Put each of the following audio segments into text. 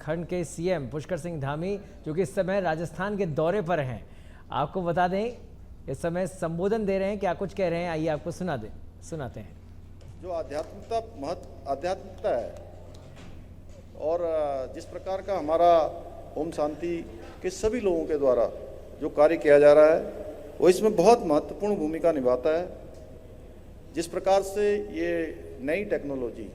उत्तराखंड के सीएम पुष्कर सिंह धामी, जो कि इस समय राजस्थान के दौरे पर हैं। आपको बता दें, इस समय संबोधन दे रहे हैं, क्या कुछ कह रहे हैं, आइए आपको सुनाते हैं। जो आध्यात्मिकता है और जिस प्रकार का हमारा ओम शांति के सभी लोगों के द्वारा जो कार्य किया जा रहा है, वो इसमें बहुत महत्वपूर्ण भूमिका निभाता है। जिस प्रकार से ये नई टेक्नोलॉजी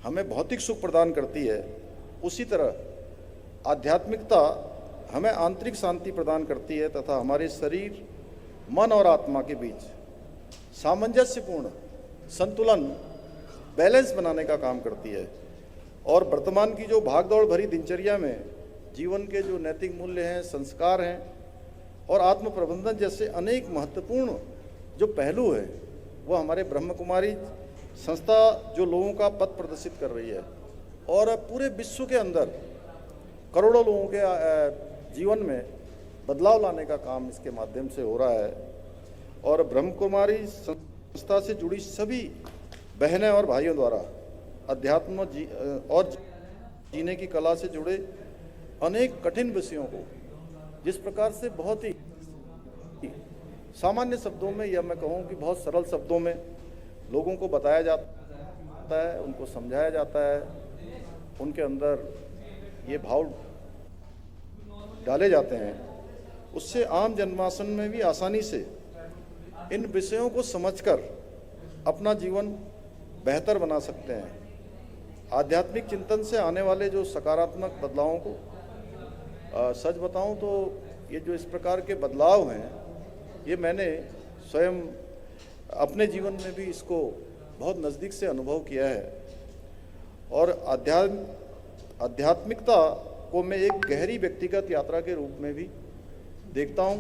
हमें भौतिक सुख प्रदान करती है, उसी तरह आध्यात्मिकता हमें आंतरिक शांति प्रदान करती है तथा हमारे शरीर, मन और आत्मा के बीच सामंजस्यपूर्ण संतुलन, बैलेंस बनाने का काम करती है। और वर्तमान की जो भागदौड़ भरी दिनचर्या में जीवन के जो नैतिक मूल्य हैं, संस्कार हैं और आत्म प्रबंधन जैसे अनेक महत्वपूर्ण जो पहलू हैं, वो हमारे ब्रह्म कुमारी संस्था जो लोगों का पथ प्रदर्शित कर रही है और पूरे विश्व के अंदर करोड़ों लोगों के जीवन में बदलाव लाने का काम इसके माध्यम से हो रहा है। और ब्रह्म कुमारी संस्था से जुड़ी सभी बहनें और भाइयों द्वारा अध्यात्म और जीने की कला से जुड़े अनेक कठिन विषयों को जिस प्रकार से बहुत ही सामान्य शब्दों में, या मैं कहूँ कि बहुत सरल शब्दों में लोगों को बताया जाता है, उनको समझाया जाता है, उनके अंदर ये भाव डाले जाते हैं, उससे आम जनमानस में भी आसानी से इन विषयों को समझकर अपना जीवन बेहतर बना सकते हैं। आध्यात्मिक चिंतन से आने वाले जो सकारात्मक बदलावों को सच बताऊं तो ये जो इस प्रकार के बदलाव हैं, ये मैंने स्वयं अपने जीवन में भी इसको बहुत नज़दीक से अनुभव किया है। और आध्यात्मिकता को मैं एक गहरी व्यक्तिगत यात्रा के रूप में भी देखता हूँ,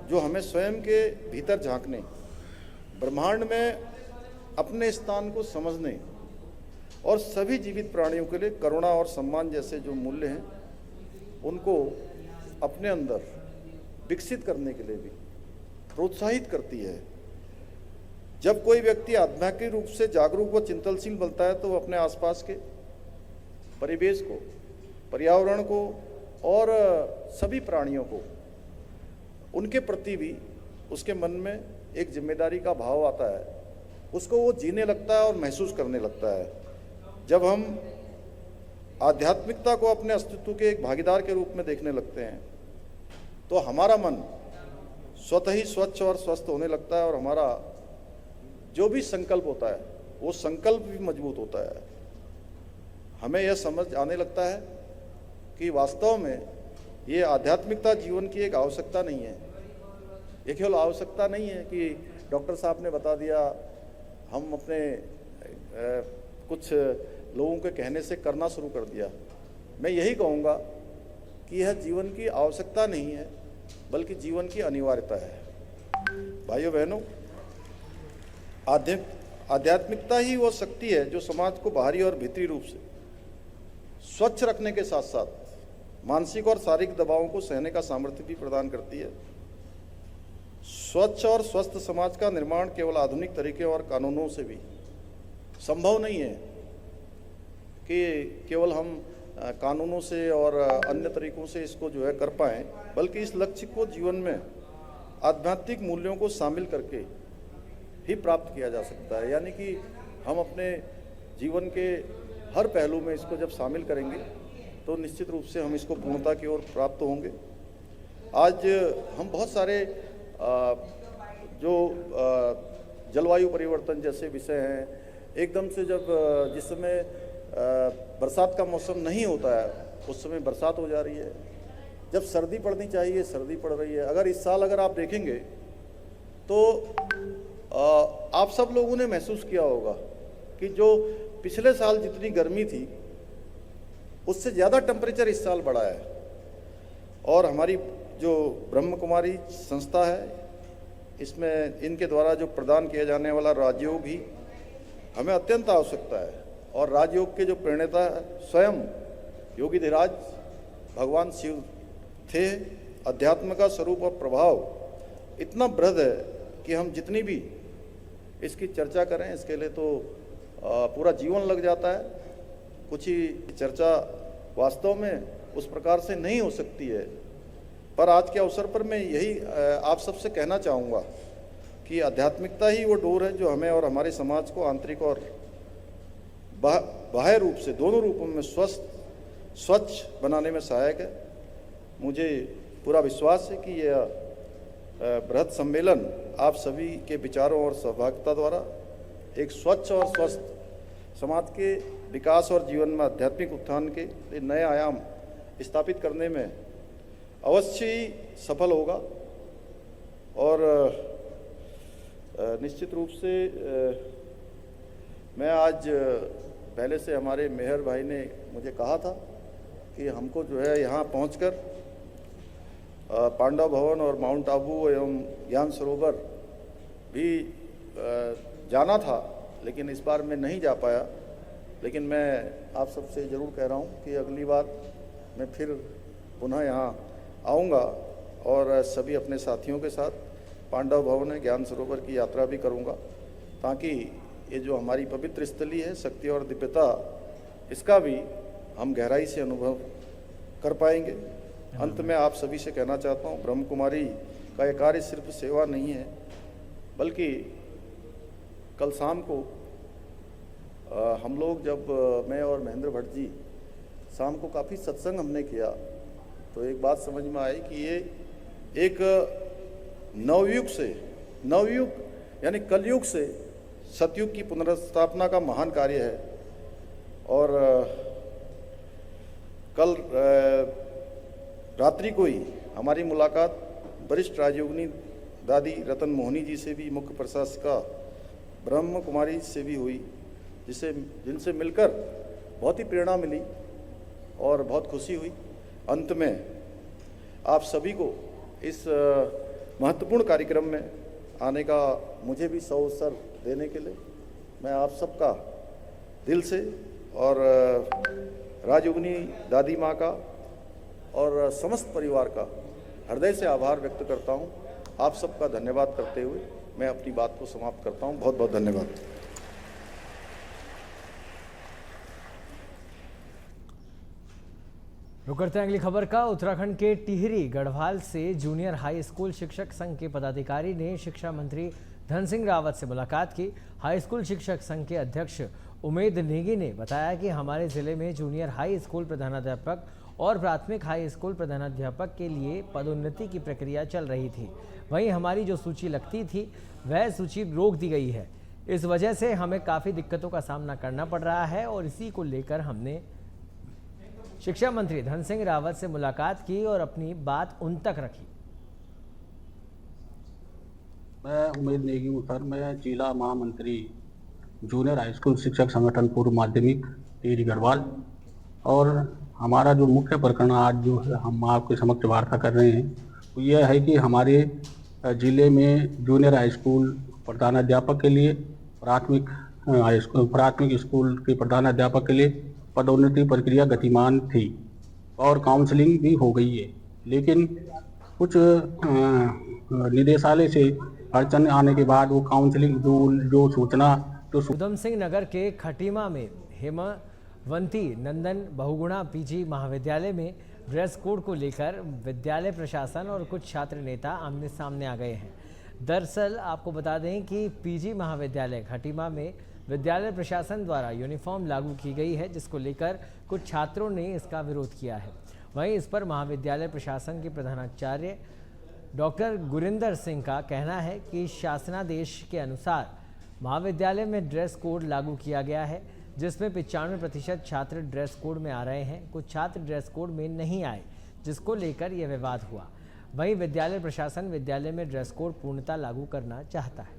जो हमें स्वयं के भीतर झांकने, ब्रह्मांड में अपने स्थान को समझने और सभी जीवित प्राणियों के लिए करुणा और सम्मान जैसे जो मूल्य हैं, उनको अपने अंदर विकसित करने के लिए भी प्रोत्साहित करती है। जब कोई व्यक्ति आध्यात्मिक रूप से जागरूक व चिंतनशील बनता है, तो वो अपने आसपास के परिवेश को, पर्यावरण को और सभी प्राणियों को, उनके प्रति भी उसके मन में एक जिम्मेदारी का भाव आता है, उसको वो जीने लगता है और महसूस करने लगता है। जब हम आध्यात्मिकता को अपने अस्तित्व के एक भागीदार के रूप में देखने लगते हैं, तो हमारा मन स्वतः ही स्वच्छ और स्वस्थ होने लगता है और हमारा जो भी संकल्प होता है, वो संकल्प भी मजबूत होता है। हमें यह समझ आने लगता है कि वास्तव में ये आध्यात्मिकता जीवन की एक आवश्यकता नहीं है। ये केवल आवश्यकता नहीं है कि डॉक्टर साहब ने बता दिया, हम अपने कुछ लोगों के कहने से करना शुरू कर दिया। मैं यही कहूँगा कि यह जीवन की आवश्यकता नहीं है, बल्कि जीवन की अनिवार्यता है। भाइयों बहनों, आध्यात्मिकता ही वो शक्ति है जो समाज को बाहरी और भीतरी रूप से स्वच्छ रखने के साथ साथ मानसिक और शारीरिक दबावों को सहने का सामर्थ्य भी प्रदान करती है। स्वच्छ और स्वस्थ समाज का निर्माण केवल आधुनिक तरीके और कानूनों से भी संभव नहीं है कि केवल हम कानूनों से और अन्य तरीकों से इसको जो है कर पाएँ, बल्कि इस लक्ष्य को जीवन में आध्यात्मिक मूल्यों को शामिल करके ही प्राप्त किया जा सकता है। यानी कि हम अपने जीवन के हर पहलू में इसको जब शामिल करेंगे, तो निश्चित रूप से हम इसको पूर्णता की ओर प्राप्त होंगे। आज हम बहुत सारे जो जलवायु परिवर्तन जैसे विषय हैं, एकदम से जब जिस समय बरसात का मौसम नहीं होता है, उस समय बरसात हो जा रही है। जब सर्दी पड़नी चाहिए, सर्दी पड़ रही है। अगर इस साल अगर आप देखेंगे तो आप सब लोगों ने महसूस किया होगा कि जो पिछले साल जितनी गर्मी थी, उससे ज़्यादा टेम्परेचर इस साल बढ़ा है। और हमारी जो ब्रह्म कुमारी संस्था है, इसमें इनके द्वारा जो प्रदान किया जाने वाला राजयोग ही हमें अत्यंत आवश्यकता है। और राजयोग के जो प्रणेता स्वयं योगी धीराज भगवान शिव थे। अध्यात्म का स्वरूप और प्रभाव इतना बृहद है कि हम जितनी भी इसकी चर्चा करें, इसके लिए तो पूरा जीवन लग जाता है। कुछ ही चर्चा वास्तव में उस प्रकार से नहीं हो सकती है। पर आज के अवसर पर मैं यही आप सबसे कहना चाहूँगा कि आध्यात्मिकता ही वो डोर है जो हमें और हमारे समाज को आंतरिक और बाह्य रूप से, दोनों रूपों में स्वच्छ बनाने में सहायक है। मुझे पूरा विश्वास है कि यह बृहद सम्मेलन आप सभी के विचारों और सहभागिता द्वारा एक स्वच्छ और स्वस्थ समाज के विकास और जीवन में आध्यात्मिक उत्थान के लिए नए आयाम स्थापित करने में अवश्य ही सफल होगा। और निश्चित रूप से मैं आज पहले से हमारे मेहर भाई ने मुझे कहा था कि हमको जो है यहाँ पहुंचकर पांडव भवन और माउंट आबू एवं ज्ञान सरोवर भी जाना था, लेकिन इस बार मैं नहीं जा पाया। लेकिन मैं आप सबसे ज़रूर कह रहा हूँ कि अगली बार मैं फिर पुनः यहाँ आऊँगा और सभी अपने साथियों के साथ पांडव भवन है, ज्ञान सरोवर की यात्रा भी करूँगा, ताकि ये जो हमारी पवित्र स्थली है, शक्ति और दिव्यता, इसका भी हम गहराई से अनुभव कर पाएंगे। अंत में आप सभी से कहना चाहता हूँ, ब्रह्म कुमारी का ये कार्य सिर्फ सेवा नहीं है, बल्कि कल शाम को हम लोग जब मैं और महेंद्र भट्ट जी शाम को काफ़ी सत्संग हमने किया, तो एक बात समझ में आई कि ये एक नवयुग यानी कलयुग से सतयुग की पुनर्स्थापना का महान कार्य है। और कल रात्रि को ही हमारी मुलाकात वरिष्ठ राजयोगिनी दादी रतन मोहनी जी से भी, मुख्य प्रशासिका ब्रह्म कुमारी से भी हुई, जिनसे मिलकर बहुत ही प्रेरणा मिली और बहुत खुशी हुई। अंत में आप सभी को इस महत्वपूर्ण कार्यक्रम में आने का मुझे भी अवसर देने के लिए मैं आप सबका दिल से और राजयोगिनी दादी माँ का और समस्त परिवार का हृदय से आभार व्यक्त करता हूँ। आप सबका धन्यवाद करते हुए मैं अपनी बात को समाप्त करता हूँ। बहुत बहुत धन्यवाद। रुक करते हैं अगली खबर का। उत्तराखंड के टिहरी गढ़वाल से जूनियर हाई स्कूल शिक्षक संघ के पदाधिकारी ने शिक्षा मंत्री धन सिंह रावत से मुलाकात की। हाई स्कूल शिक्षक संघ के अध्यक्ष उमेद नेगी ने बताया कि हमारे जिले में जूनियर हाई स्कूल प्रधानाध्यापक और प्राथमिक हाई स्कूल प्रधानाध्यापक के लिए पदोन्नति की प्रक्रिया चल रही थी। वहीं हमारी जो सूची लगती थी वह सूची रोक दी गई है। इस वजह से हमें काफ़ी दिक्कतों का सामना करना पड़ रहा है और इसी को लेकर हमने शिक्षा मंत्री धन सिंह रावत से मुलाकात की और अपनी बात उन तक रखी। मैं उमेद नेगी हूँ सर, मैं जिला महामंत्री जूनियर हाई स्कूल शिक्षक संगठन पूर्व माध्यमिक टिहरी गढ़वाल। और हमारा जो मुख्य प्रकरण आज जो हम आपके समक्ष वार्ता कर रहे हैं वो यह है कि हमारे जिले में जूनियर हाई स्कूल प्रधानाध्यापक के लिए, प्राथमिक स्कूल के प्रधानाध्यापक के लिए पदोन्नति प्रक्रिया गतिमान थी और काउंसलिंग भी हो गई है, लेकिन कुछ निदेशालय से अड़चन आने के बाद वो काउंसलिंग जो सूचना उधम सिंह नगर के खटीमा में हेमवंती नंदन बहुगुणा पीजी महाविद्यालय में ड्रेस कोड को लेकर विद्यालय प्रशासन और कुछ छात्र नेता आमने सामने आ गए हैं। दरअसल आपको बता दें कि पीजी महाविद्यालय खटीमा में विद्यालय प्रशासन द्वारा यूनिफॉर्म लागू की गई है, जिसको लेकर कुछ छात्रों ने इसका विरोध किया है। वहीं इस पर महाविद्यालय प्रशासन के प्रधानाचार्य डॉक्टर गुरिंदर सिंह का कहना है कि शासनादेश के अनुसार महाविद्यालय में ड्रेस कोड लागू किया गया है, जिसमें 95% छात्र ड्रेस कोड में आ रहे हैं। कुछ छात्र ड्रेस कोड में नहीं आए, जिसको लेकर यह विवाद हुआ। वहीं विद्यालय प्रशासन विद्यालय में ड्रेस कोड पूर्णतः लागू करना चाहता है।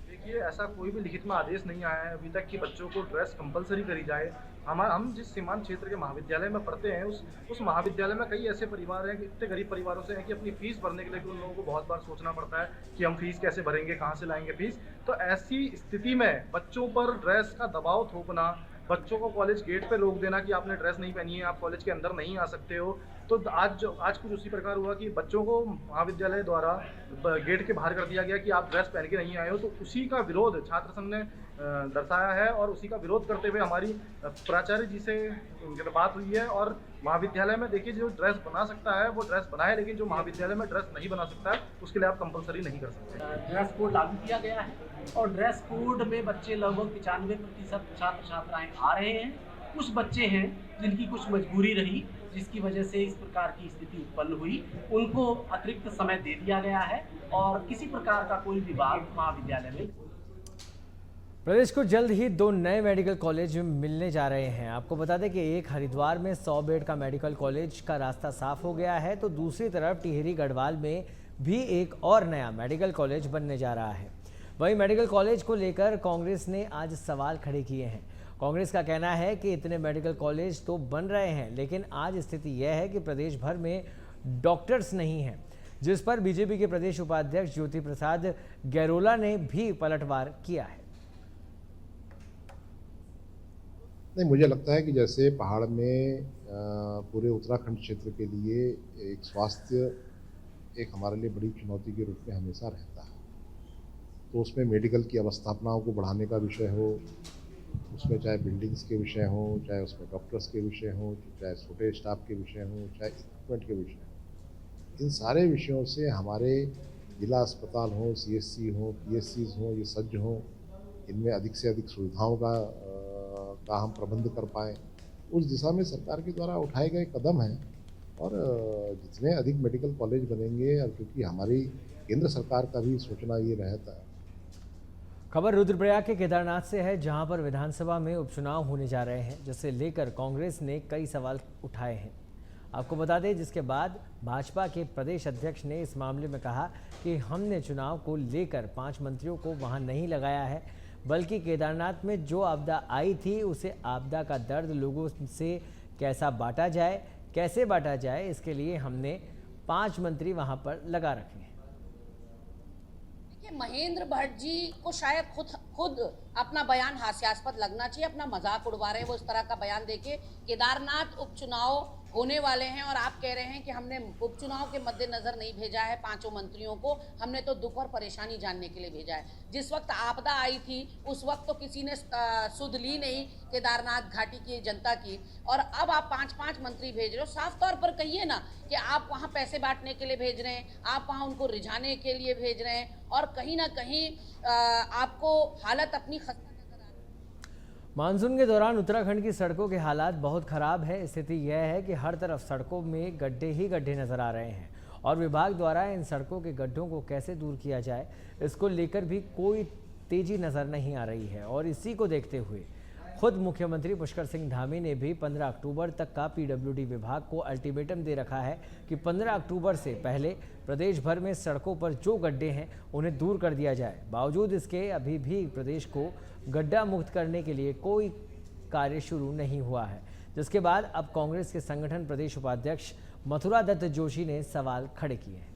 देखिए, ऐसा कोई भी लिखित में आदेश नहीं आया है अभी तक कि बच्चों को ड्रेस कंपलसरी करी जाए। हम जिस सीमांत क्षेत्र के महाविद्यालय में पढ़ते हैं उस महाविद्यालय में कई ऐसे परिवार हैं कि इतने गरीब परिवारों से हैं कि अपनी फीस भरने के लिए भी उन लोगों को बहुत बार सोचना पड़ता है कि हम फीस कैसे भरेंगे, कहाँ से लाएंगे फीस। तो ऐसी स्थिति में बच्चों पर ड्रेस का दबाव थोपना बच्चों को कॉलेज गेट पे रोक देना कि आपने ड्रेस नहीं पहनी है, आप कॉलेज के अंदर नहीं आ सकते हो। तो आज कुछ उसी प्रकार हुआ कि बच्चों को महाविद्यालय द्वारा गेट के बाहर कर दिया गया कि आप ड्रेस पहन के नहीं आए हो। तो उसी का विरोध छात्र संघ ने दर्शाया है और उसी का विरोध करते हुए हमारी प्राचार्य जी से बात हुई है। और महाविद्यालय में देखिए जो ड्रेस बना सकता है वो ड्रेस बनाए, लेकिन जो महाविद्यालय में ड्रेस नहीं बना सकता है उसके लिए आप कंपलसरी नहीं कर सकते। ड्रेस कोड लागू किया गया है और ड्रेस कोड में बच्चे लगभग 95% छात्र छात्राएं आ रहे हैं। कुछ बच्चे हैं जिनकी कुछ मजबूरी रही जिसकी वजह से इस प्रकार की स्थिति उत्पन्न हुई, उनको अतिरिक्त समय दे दिया गया है और किसी प्रकार का कोई विवाद महाविद्यालय में। प्रदेश को जल्द ही 2 नए मेडिकल कॉलेज मिलने जा रहे हैं। आपको बता दें कि एक हरिद्वार में 100 बेड का मेडिकल कॉलेज का रास्ता साफ हो गया है, तो दूसरी तरफ टिहरी गढ़वाल में भी एक और नया मेडिकल कॉलेज बनने जा रहा है। वहीं मेडिकल कॉलेज को लेकर कांग्रेस ने आज सवाल खड़े किए हैं। कांग्रेस का कहना है कि इतने मेडिकल कॉलेज तो बन रहे हैं, लेकिन आज स्थिति यह है कि प्रदेश भर में डॉक्टर्स नहीं हैं, जिस पर बीजेपी के प्रदेश उपाध्यक्ष ज्योति प्रसाद गैरोला ने भी पलटवार किया है। नहीं, मुझे लगता है कि जैसे पहाड़ में पूरे उत्तराखंड क्षेत्र के लिए एक स्वास्थ्य एक हमारे लिए बड़ी चुनौती के रूप में हमेशा रहता है, तो उसमें मेडिकल की अवस्थापनाओं को बढ़ाने का विषय हो, उसमें चाहे बिल्डिंग्स के विषय हो, चाहे उसमें डॉक्टर्स के विषय हो, चाहे छोटे स्टाफ के विषय हो, चाहे इक्विपमेंट के विषय हो, इन सारे विषयों से हमारे जिला अस्पताल हो, CSC हो, PSCs हो, ये सज्ज हों, इनमें अधिक से अधिक सुविधाओं का हम प्रबंध कर पाएँ, उस दिशा में सरकार के द्वारा उठाए गए कदम हैं। और जितने अधिक मेडिकल कॉलेज बनेंगे, और क्योंकि हमारी केंद्र सरकार का भी सोचना ये रहता है। खबर रुद्रप्रयाग के केदारनाथ से है, जहां पर विधानसभा में उपचुनाव होने जा रहे हैं, जिसे लेकर कांग्रेस ने कई सवाल उठाए हैं। आपको बता दें, जिसके बाद भाजपा के प्रदेश अध्यक्ष ने इस मामले में कहा कि हमने चुनाव को लेकर 5 मंत्रियों को वहां नहीं लगाया है, बल्कि केदारनाथ में जो आपदा आई थी उसे आपदा का दर्द लोगों से कैसे बांटा जाए, इसके लिए हमने 5 मंत्री वहां पर लगा रखे हैं। महेंद्र भट्ट जी को शायद खुद अपना बयान हास्यास्पद लगना चाहिए, अपना मजाक उड़वा रहे हैं वो इस तरह का बयान देके। केदारनाथ उपचुनाव होने वाले हैं और आप कह रहे हैं कि हमने उपचुनाव के मद्देनजर नहीं भेजा है 5 मंत्रियों को, हमने तो दुख और परेशानी जानने के लिए भेजा है। जिस वक्त आपदा आई थी उस वक्त तो किसी ने सुध ली नहीं केदारनाथ घाटी की जनता की, और अब आप 5 मंत्री भेज रहे हो। साफ तौर पर कहिए ना कि आप वहाँ पैसे बांटने के लिए भेज रहे हैं, आप वहाँ उनको रिझाने के लिए भेज रहे हैं, और कहीं ना कहीं आपको हालत अपनी खस्ता। मानसून के दौरान उत्तराखंड की सड़कों के हालात बहुत ख़राब है। स्थिति यह है कि हर तरफ सड़कों में गड्ढे ही गड्ढे नज़र आ रहे हैं और विभाग द्वारा इन सड़कों के गड्ढों को कैसे दूर किया जाए, इसको लेकर भी कोई तेज़ी नज़र नहीं आ रही है। और इसी को देखते हुए खुद मुख्यमंत्री पुष्कर सिंह धामी ने भी 15 अक्टूबर तक का PWD विभाग को अल्टीमेटम दे रखा है कि 15 अक्टूबर से पहले प्रदेश भर में सड़कों पर जो गड्ढे हैं उन्हें दूर कर दिया जाए। बावजूद इसके अभी भी प्रदेश को गड्ढा मुक्त करने के लिए कोई कार्य शुरू नहीं हुआ है, जिसके बाद अब कांग्रेस के संगठन प्रदेश उपाध्यक्ष मथुरा दत्त जोशी ने सवाल खड़े किए हैं।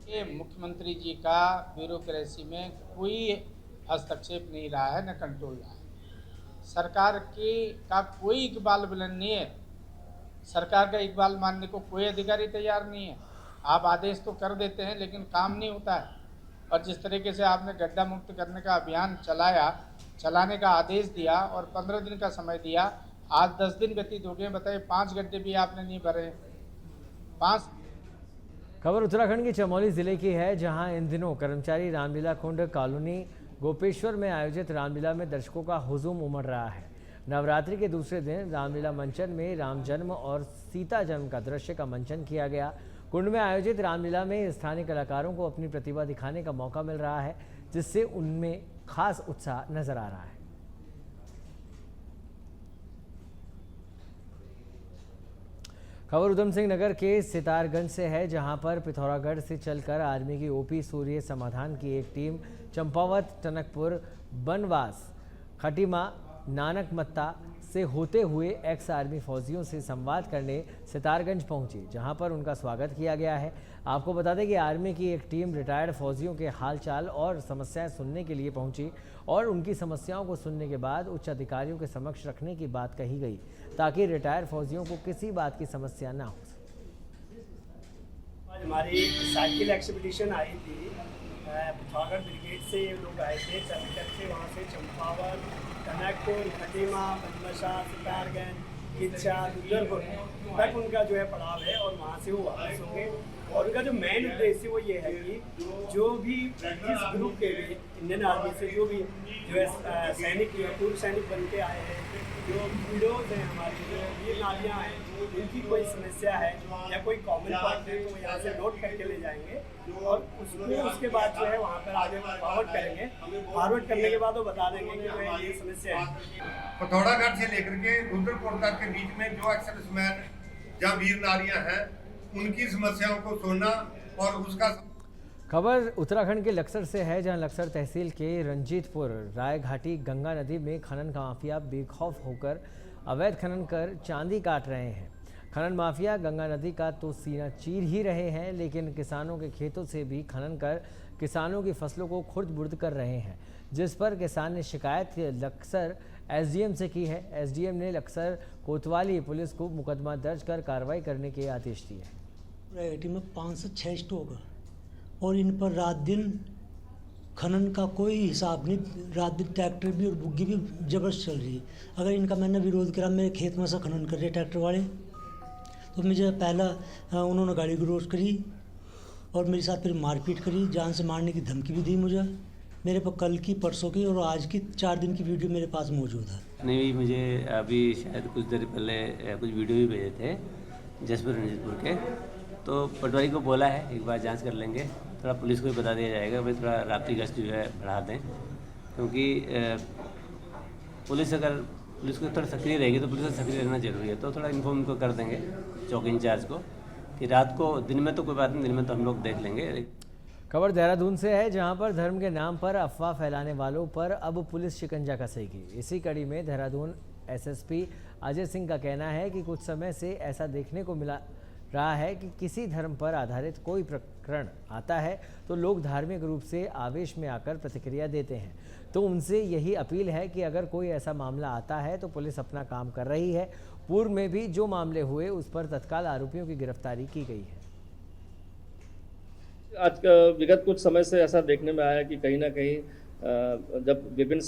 ये मुख्यमंत्री जी का ब्यूरोक्रेसी में कोई हस्तक्षेप नहीं रहा है, न कंट्रोल रहा है। सरकार का कोई इकबाल बुलंद नहीं है, सरकार का इकबाल मानने को कोई अधिकारी तैयार नहीं है। आप आदेश तो कर देते हैं लेकिन काम नहीं होता है। और जिस तरीके से आपने गड्ढा मुक्त करने का अभियान चलाने का आदेश दिया और 15 दिन का समय दिया, आज 10 दिन व्यतीत हो गए, बताइए 5 गड्ढे भी आपने नहीं भरे। 5 खबर उत्तराखंड के चमोली जिले की है, जहां इन दिनों कर्मचारी रामलीला कुंड कॉलोनी गोपेश्वर में आयोजित रामलीला में दर्शकों का हुजूम उमड़ रहा है। नवरात्रि के दूसरे दिन रामलीला मंचन में राम जन्म और सीता जन्म का दृश्य का मंचन किया गया। कुंड में आयोजित रामलीला में स्थानीय कलाकारों को अपनी प्रतिभा दिखाने का मौका मिल रहा है, जिससे उनमें खास उत्साह नजर आ रहा है। खबर उधम सिंह नगर के सितारगंज से है, जहां पर पिथौरागढ़ से चलकर आर्मी की OP सूर्य समाधान की एक टीम चंपावत, टनकपुर, बनवास, खटीमा, नानक मत्ता, से होते हुए एक्स आर्मी फौजियों से संवाद करने सितारगंज पहुंची, जहां पर उनका स्वागत किया गया है। आपको बता दें कि आर्मी की एक टीम रिटायर्ड फौजियों के हालचाल और समस्याएं सुनने के लिए पहुंची और उनकी समस्याओं को सुनने के बाद उच्च अधिकारियों के समक्ष रखने की बात कही गई, ताकि रिटायर्ड फौजियों को किसी बात की समस्या ना हो। आज हमारी साइकिल एक्सपीडिशन आई थी, पिथौरागढ़ ब्रिगेड से ये लोग आए थे, चलकर से वहाँ से चंपावत, कनकपुर, खटीमा, बनमसा, सितारगंज, किच्चा, रुद्रपुर तक उनका जो है पड़ाव है और वहाँ से वो वापस होंगे। और उनका जो मेन उद्देश्य वो ये है कि जो भी जिस ग्रुप के भी इंडियन आर्मी से जो है सैनिक पूर्व सैनिक बन के आए हैं, जो विडोज हैं हमारी, जो वीर नारियाँ हैं, उनकी कोई समस्या है या कोई कॉमन पॉइंट है तो वो यहाँ से नोट करके ले जाएंगे और उसके बाद जो है वहाँ पर आगे फॉरवर्ड करेंगे। फॉरवर्ड करने के बाद वो बता देंगे कि जो है ये समस्या है। पिथौरागढ़ से लेकर के रुद्रपुर तक के बीच में जो एक्सर्विसमैन या वीर नारियां हैं, उनकी समस्याओं को सुनना और उसका। खबर उत्तराखंड के लक्सर से है, जहां लक्सर तहसील के रंजीतपुर राय घाटी गंगा नदी में खनन का माफिया बेखौफ होकर अवैध खनन कर चांदी काट रहे हैं। खनन माफिया गंगा नदी का तो सीना चीर ही रहे हैं, लेकिन किसानों के खेतों से भी खनन कर किसानों की फसलों को खुर्द-बुर्द कर रहे हैं, जिस पर किसान ने शिकायत लक्सर एसडीएम से की है। एसडीएम ने लक्सर कोतवाली पुलिस को मुकदमा दर्ज कर कार्रवाई करने के आदेश दिए हैं। रायघाटी में 5 से 6 स्टॉक है और इन पर रात दिन खनन का कोई हिसाब नहीं। रात दिन ट्रैक्टर भी और बुग्गी भी जबरदस्त चल रही है। अगर इनका मैंने विरोध करा, मेरे खेत में से खनन कर रहे ट्रैक्टर वाले, तो मुझे पहला उन्होंने गाड़ी की रोक करी और मेरे साथ फिर मारपीट करी, जान से मारने की धमकी भी दी मुझे। मेरे पर कल की, परसों की और आज की 4 दिन की वीडियो मेरे पास मौजूद है। नहीं, मुझे अभी शायद कुछ देर पहले कुछ वीडियो भी भेजे थे जसपुर रंजीतपुर के, तो पटवारी को बोला है एक बार जांच कर लेंगे, थोड़ा पुलिस को भी बता दिया जाएगा भाई थोड़ा रात्रि गश्त जो है बढ़ा दें, क्योंकि पुलिस को थोड़ा सक्रिय रहेगी तो पुलिस को सक्रिय रहना जरूरी है। तो थोड़ा इन्फॉर्म को कर देंगे चौकी इंचार्ज को कि रात को, दिन में तो कोई बात नहीं, दिन में तो हम लोग देख लेंगे। खबर देहरादून से है, जहां पर धर्म के नाम पर अफवाह फैलाने वालों पर अब पुलिस शिकंजा कसेगी। इसी कड़ी में देहरादून एसएसपी अजय सिंह का कहना है कि कुछ समय से ऐसा देखने को मिला रहा है कि किसी धर्म पर आधारित कोई प्रकरण आता है तो लोग धार्मिक रूप से आवेश में आकर प्रतिक्रिया देते हैं। तो उनसे यही अपील है कि अगर कोई ऐसा मामला आता है तो पुलिस अपना काम कर रही है। पूर्व में भी जो मामले हुए उस पर तत्काल आरोपियों की गिरफ्तारी की गई है। आज का विगत कुछ समय से ऐसा देखने में आया कि कहीं ना कहीं जब विभिन्न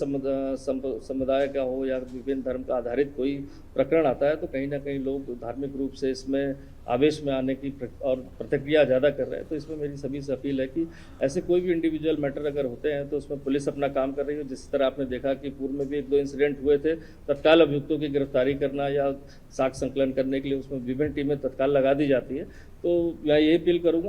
समुदाय का हो या विभिन्न धर्म का आधारित कोई प्रकरण आता है तो कहीं ना कहीं लोग धार्मिक रूप से इसमें आवेश में आने की और प्रतिक्रिया ज़्यादा कर रहे हैं। तो इसमें मेरी सभी से अपील है कि ऐसे कोई भी इंडिविजुअल मैटर अगर होते हैं तो उसमें पुलिस अपना काम कर रही है। जिस तरह आपने देखा कि पूर्व में भी 1-2 इंसिडेंट हुए थे, तत्काल अभियुक्तों की गिरफ्तारी करना या साक्ष्य संकलन करने के लिए उसमें विभिन्न टीमें तत्काल लगा दी जाती है। तो मैं यही अपील करूँगा